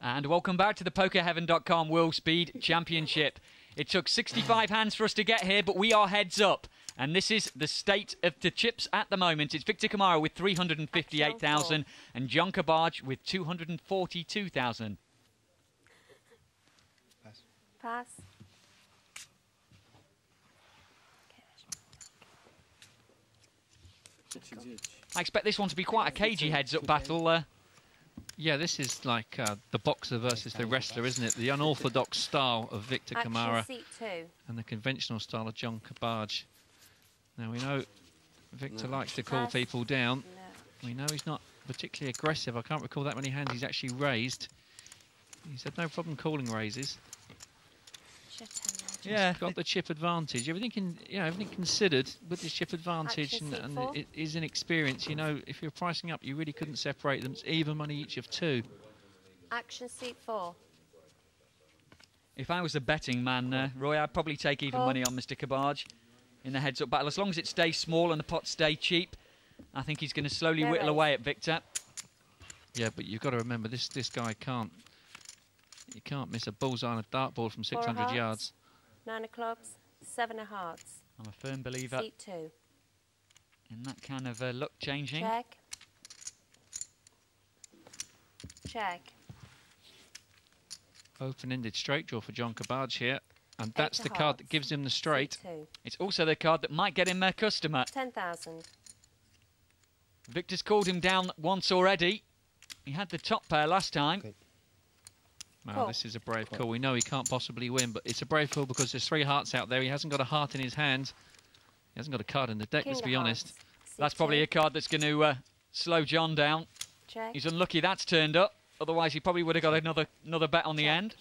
And welcome back to the PokerHeaven.com World Speed Championship. It took 65 hands for us to get here, but we are heads up. And this is the state of the chips at the moment. It's Victor Kamara with 358,000 and John Kabaj with 242,000. Pass. Pass. I expect this one to be quite a cagey heads-up battle. Yeah, this is like the boxer versus the wrestler, isn't it? The unorthodox style of Victor Kamara Seat 2. and the conventional style of John Kabaj. Now, we know Victor likes to call people down. No. We know he's not particularly aggressive. I can't recall that many hands he's actually raised. He's had no problem calling raises. Yeah, Got the chip advantage. Everything considered with this chip advantage and his inexperience. You know, if you're pricing up, you really couldn't separate them. It's even money each of 2. Action seat 4. if I was a betting man, Roy, I'd probably take even money on Mr. Kabaj in the heads-up battle. As long as it stays small and the pots stay cheap, I think he's going to slowly whittle away at Victor. Yeah, but you've got to remember, this guy can't miss a bullseye on a dartboard from 600 yards. 9 of clubs, 7 of hearts. I'm a firm believer Seat 2. in that kind of luck changing. Check. Check. Open-ended straight draw for John Kabaj here, and that's the card that gives him the straight. It's also the card that might get him a customer. 10,000. Victor's called him down once already. He had the top pair last time. Okay. Well, this is a brave call. We know he can't possibly win, but it's a brave call because there's 3 hearts out there. He hasn't got a heart in his hand. He hasn't got a card in the deck, let's be honest. That's probably a card that's going to slow John down. Check. He's unlucky that's turned up. Otherwise, he probably would have got another bet on the end.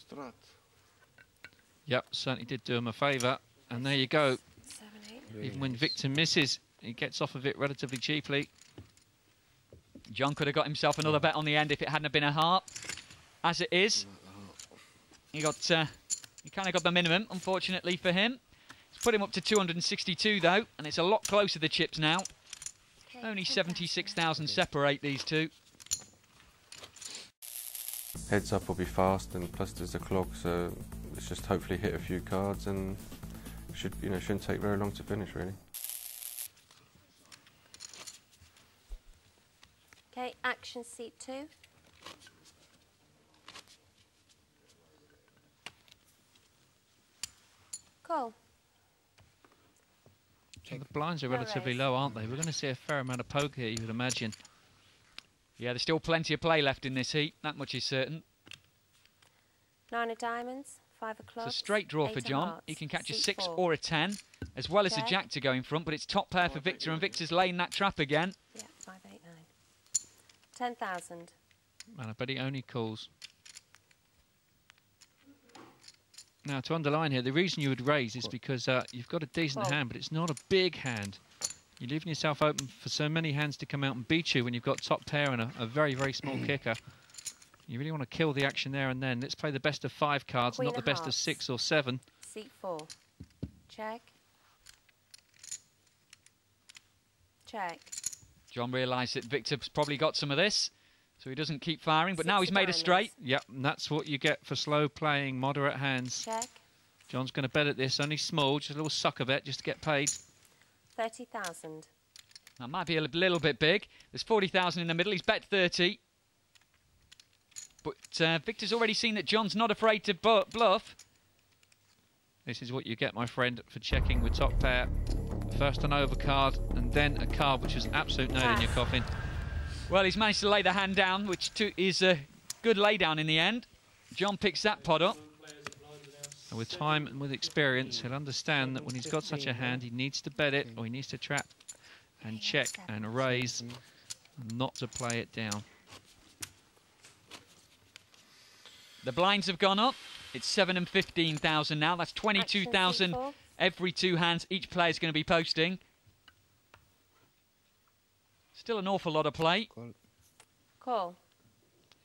Yep, certainly did do him a favour. And there you go. 7, 8. Even when Victor misses, he gets off of it relatively cheaply. John could have got himself another bet on the end if it hadn't have been a heart. As it is, he kind of got the minimum, unfortunately for him. It's put him up to 262 though, and it's a lot closer the chips now. Okay, Only 76,000 separate these two. Heads up will be fast, and plus there's a clock, so let's just hopefully hit a few cards, and shouldn't take very long to finish really. Okay, action seat 2. Cool. So the blinds are relatively low, aren't they? We're going to see a fair amount of poker here, you would imagine. Yeah, there's still plenty of play left in this heat. That much is certain. 9 of diamonds, 5 of clubs. It's a straight draw for John. He can catch a 6 or a 10, as well as a jack to go in front, but it's top pair for Victor, and Victor's laying that trap again. Yeah, 5, 8, 9. 10,000. Man, I bet he only calls. Now, to underline here, the reason you would raise is because you've got a decent hand, but it's not a big hand. You're leaving yourself open for so many hands to come out and beat you when you've got top pair and a very, very small kicker. You really want to kill the action there and then. Let's play the best of 5 cards, not the best of 6 or 7. Seat 4. Check. Check. John realised that Victor's probably got some of this, so he doesn't keep firing, but now he's made a straight. Yep, and that's what you get for slow playing, moderate hands. Check. John's going to bet at this, only small, just a little sucker bet just to get paid. 30,000. That might be a little bit big. There's 40,000 in the middle. He's bet 30. But Victor's already seen that John's not afraid to bluff. This is what you get, my friend, for checking with top pair. First an overcard, and then a card which is an absolute nail in your coffin. Well, he's managed to lay the hand down, which is a good laydown in the end. John picks that pot up. And with time and with experience, he'll understand that when he's got such a hand, he needs to bet it, or he needs to trap and check and raise, not to play it down. The blinds have gone up. It's 7 and 15,000 now. That's 22,000 every 2 hands. Each player's going to be posting. Still an awful lot of play. Call.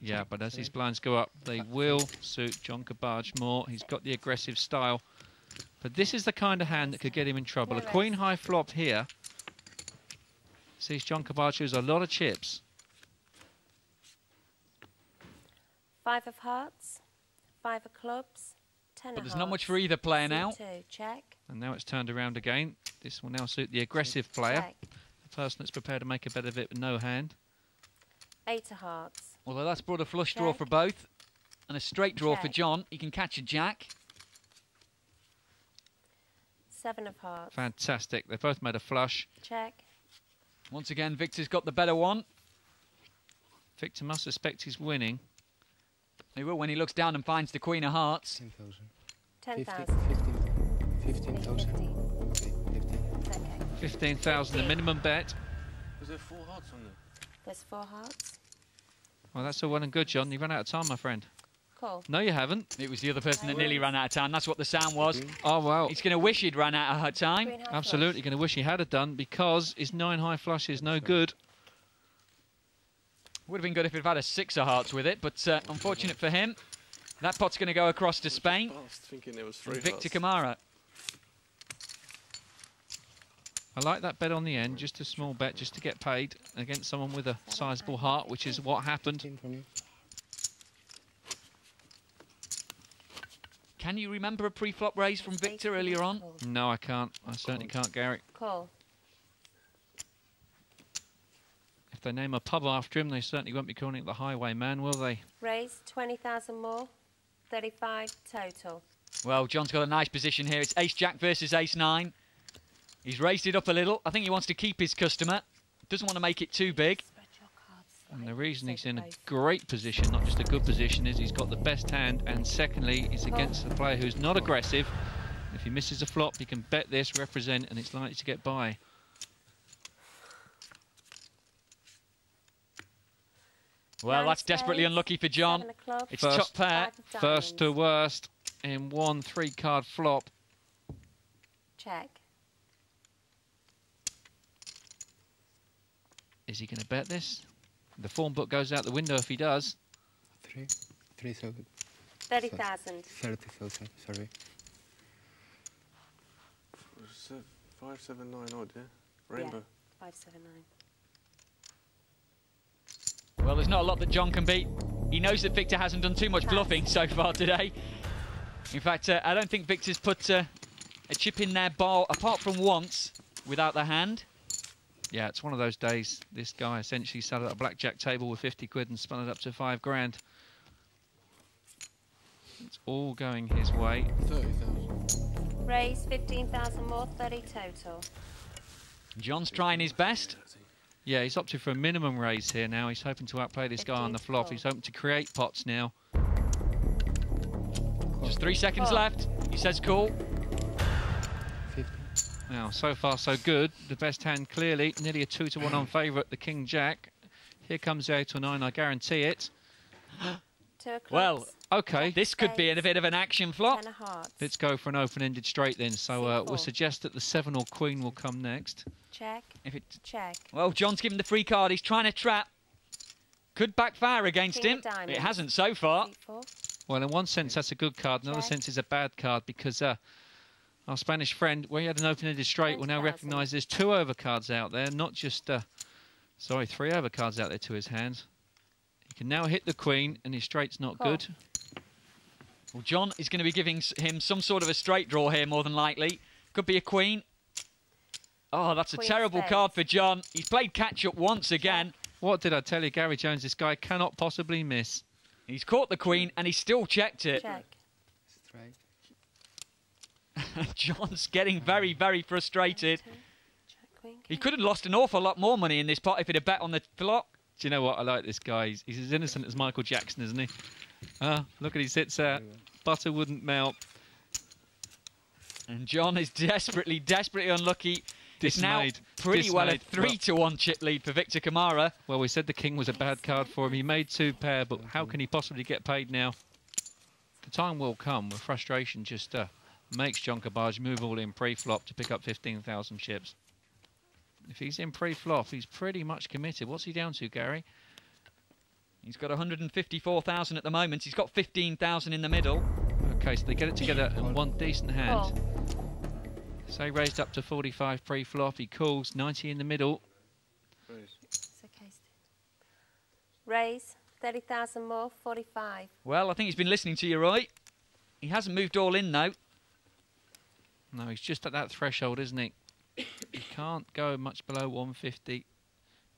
Yeah, but as these blinds go up, they will suit John Kabaj more. He's got the aggressive style. But this is the kind of hand that could get him in trouble. A queen high flop here sees John Kabaj use a lot of chips. 5 of hearts, 5 of clubs, 10 of But hearts. there's not much for either player now. C2, check. And now it's turned around again. This will now suit the aggressive player, Check. the person that's prepared to make a bet of it with no hand. 8 of hearts. Although that's brought a flush draw Check. for both. And a straight draw for Check. John. He can catch a jack. 7 of hearts. Fantastic. They both made a flush. Check. Once again, Victor's got the better one. Victor must suspect he's winning. He will when he looks down and finds the Queen of Hearts. 10,000. 15,000. 50. Okay, 15. It's okay. 15,000, the minimum bet. Was there 4 hearts on there? There's 4 hearts. Well, that's all well and good, John. You've run out of time, my friend. Cool. No, you haven't. It was the other person that nearly ran out of time. That's what the sound was. Oh, well, He's going to wish he'd ran out of her time. Queen high absolutely going to wish he had have done because his 9 high flush is no good. Would have been good if he'd had a 6 of hearts with it, but unfortunate for him. That pot's going to go across to Spain. Thinking there was And Victor Kamara. I like that bet on the end, just a small bet, just to get paid against someone with a sizable heart, which is what happened. 15 from you. Can you remember a pre-flop raise from Victor earlier on? No, I can't. I certainly can't, Gary. Cool. If they name a pub after him, they certainly won't be calling it the Highwayman, will they? Raise 20,000 more. 35 total. Well, John's got a nice position here. It's Ace-Jack versus Ace-9. He's raised it up a little. I think he wants to keep his customer. Doesn't want to make it too big. Spread your cards. And right, the reason he's so in a close. great position, not just a good position, is he's got the best hand, and secondly, he's against a player who's not aggressive. If he misses a flop, he can bet this, represent, and it's likely to get by. Well, Nine that's desperately spades, unlucky for John. 7 of clubs, It's First- top pair. 5 of First to diamonds. worst in one 3-card flop. Check. Is he going to bet this? The form book goes out the window if he does. 3,000. 30,000. 30,000, sorry. 579 odd, yeah? Rainbow. 579. Well, there's not a lot that John can beat. He knows that Victor hasn't done too much bluffing so far today. In fact, I don't think Victor's put a chip in their bar, apart from once, without the hand. Yeah, it's one of those days. This guy essentially sat at a blackjack table with 50 quid and spun it up to 5 grand. It's all going his way. 30,000. Raise 15,000 more. 30 total. John's trying his best. Yeah, he's opted for a minimum raise here now. He's hoping to outplay this guy on the flop. 15. He's hoping to create pots now. Just 3 seconds Oh. left. He says cool. 50. Now, so far so good. The best hand clearly, nearly a 2-to-1 on favourite, the King Jack. Here comes the 8 or 9, I guarantee it. 2 of clubs. Well, Okay, this could be a bit of an action flop. 10 of hearts. let's go for an open-ended straight then. So we'll C4. suggest that the 7 or Queen will come next. Check. If it, Check. well, John's given the free card. He's trying to trap. Could backfire against King him. of diamonds. It hasn't so far. 4. Well, in one sense, that's a good card. In another Check. sense, it's a bad card because our Spanish friend, where he had an open-ended straight, will now 20,000. recognise there's 2 overcards out there, not just, 3 overcards out there to his hands. He can now hit the Queen, and his straight's not Cool. good. Well, John is going to be giving him some sort of a straight draw here, more than likely. Could be a queen. Oh, that's a Queen terrible spades. card for John. He's played catch-up once again. What did I tell you, Gary Jones? This guy cannot possibly miss. He's caught the queen, and he still checked it. Check. Straight. John's getting very, very frustrated. Check. Queen. He King. could have lost an awful lot more money in this pot if he'd have bet on the flop. Do you know what? I like this guy. He's as innocent as Michael Jackson, isn't he? Look at his hits out. Butter wouldn't melt. And John is desperately, desperately unlucky. It's now Dismayed. pretty well a Dismayed. 3-to-1 chip lead for Victor Kamara. Well, we said the King was a bad card for him. He made 2 pair, but how can he possibly get paid now? The time will come where frustration just makes John Cabbage move all in pre-flop to pick up 15,000 chips. If he's in pre-flop, he's pretty much committed. What's he down to, Gary? He's got 154,000 at the moment. He's got 15,000 in the middle. Okay, so they get it together in one decent hand. Call. So he raised up to 45 pre-flop. He calls 90 in the middle. It's okay. Raise 30,000 more, 45. Well, I think he's been listening to you, Roy. He hasn't moved all in, though. No, he's just at that threshold, isn't he? He can't go much below 150.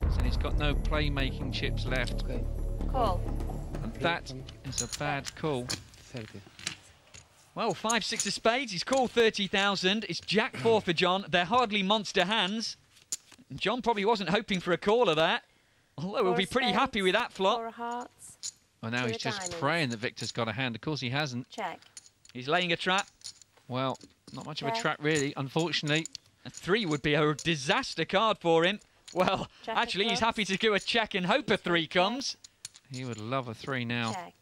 And he's got no playmaking chips left. Okay. Call. And that is a bad call. 30. Well, 5-6 of spades. He's called 30,000. It's Jack 4 for John. They're hardly monster hands. John probably wasn't hoping for a caller there. Although he'll be pretty happy with that flop. 4 of hearts. Well, now Two he's of just diamonds. praying that Victor's got a hand. Of course he hasn't. Check. He's laying a trap. Well, not much of a Okay. trap, really, unfortunately. A 3 would be a disaster card for him. Well, Jack of actually, he's clubs. happy to do a check and hope a 3 comes. He would love a 3 now. Check.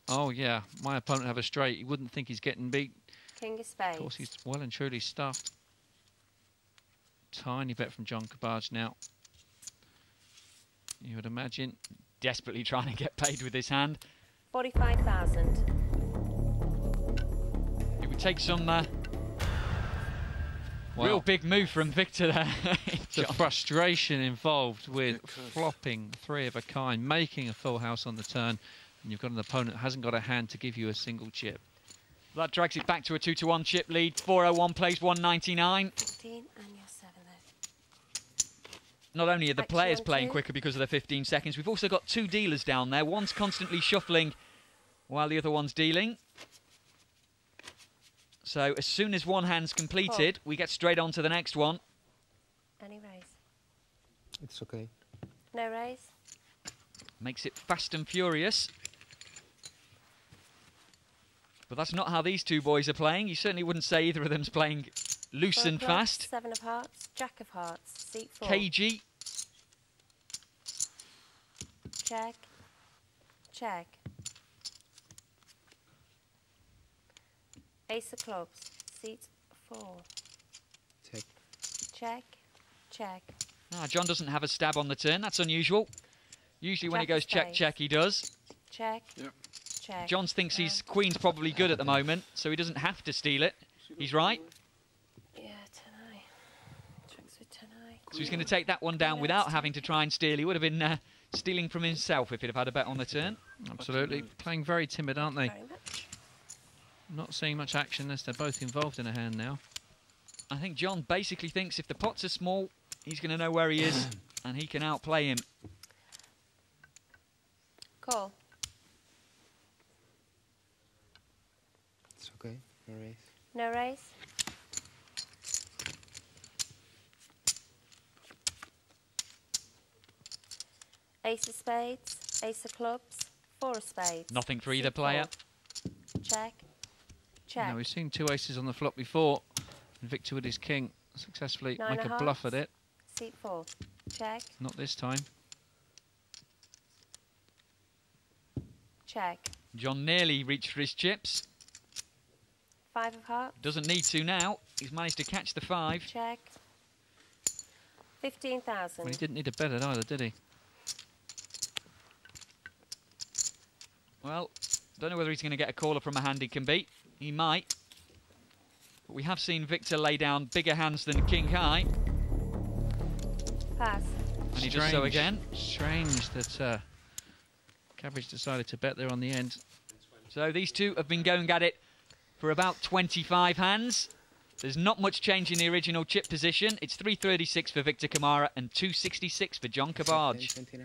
Oh, yeah. My opponent have a straight. He wouldn't think he's getting beat. King of spades. Of course, he's well and truly stuffed. Tiny bet from John Cabarge now. You would imagine. Desperately trying to get paid with this hand. 45,000. It would take some Well, real big move from Victor there. the John. frustration involved with flopping 3 of a kind, making a full house on the turn, and you've got an opponent that hasn't got a hand to give you a single chip. That drags it back to a 2-1 chip lead. 401 plays 199. 15 and you're 7 there. Not only are the Action players on playing 2. quicker because of the 15 seconds, we've also got 2 dealers down there. One's constantly shuffling while the other one's dealing. So as soon as one hand's completed, we get straight on to the next one. Any raise? It's okay. No raise? Makes it fast and furious. But that's not how these two boys are playing. You certainly wouldn't say either of them's playing loose 4 and of clubs, fast. 7 of hearts. Jack of hearts. Seat 4. KG, Check. Check. Ace of clubs. Seat 4. Check. Check. Check. John doesn't have a stab on the turn. That's unusual. Usually when he Jack of goes check, spades. check, he does. Check. Check. John thinks his queen's probably good at the moment, so he doesn't have to steal it. He's right. Yeah, 10-eye. Tricks with 10-eye. So he's going to take that one down without having to try and steal. He would have been stealing from himself if he'd have had a bet on the turn. Absolutely. Playing very timid, aren't they? Very much. Not seeing much action unless they're both involved in a hand now. I think John basically thinks if the pots are small, he's going to know where he is and he can outplay him. Call. It's okay. No raise. No raise? Ace of spades. Ace of clubs. 4 of spades. Nothing for either Seat player. 4. Check. Check. Now, we've seen 2 aces on the flop before. And Victor with his king successfully 9 make of a bluff at hearts. it. Seat 4. Check. Not this time. Check. John nearly reached for his chips. 5 of hearts. Doesn't need to now. He's managed to catch the 5. Check. 15,000. Well, he didn't need a bet it either, did he? Well, don't know whether he's going to get a caller from a hand he can beat. He might. But we have seen Victor lay down bigger hands than King High. Pass. And he does so again. Strange that Cabbage decided to bet there on the end. So these two have been going at it for about 25 hands. There's not much change in the original chip position. It's 336 for Victor Kamara and 266 for John Cabarge. 20 now.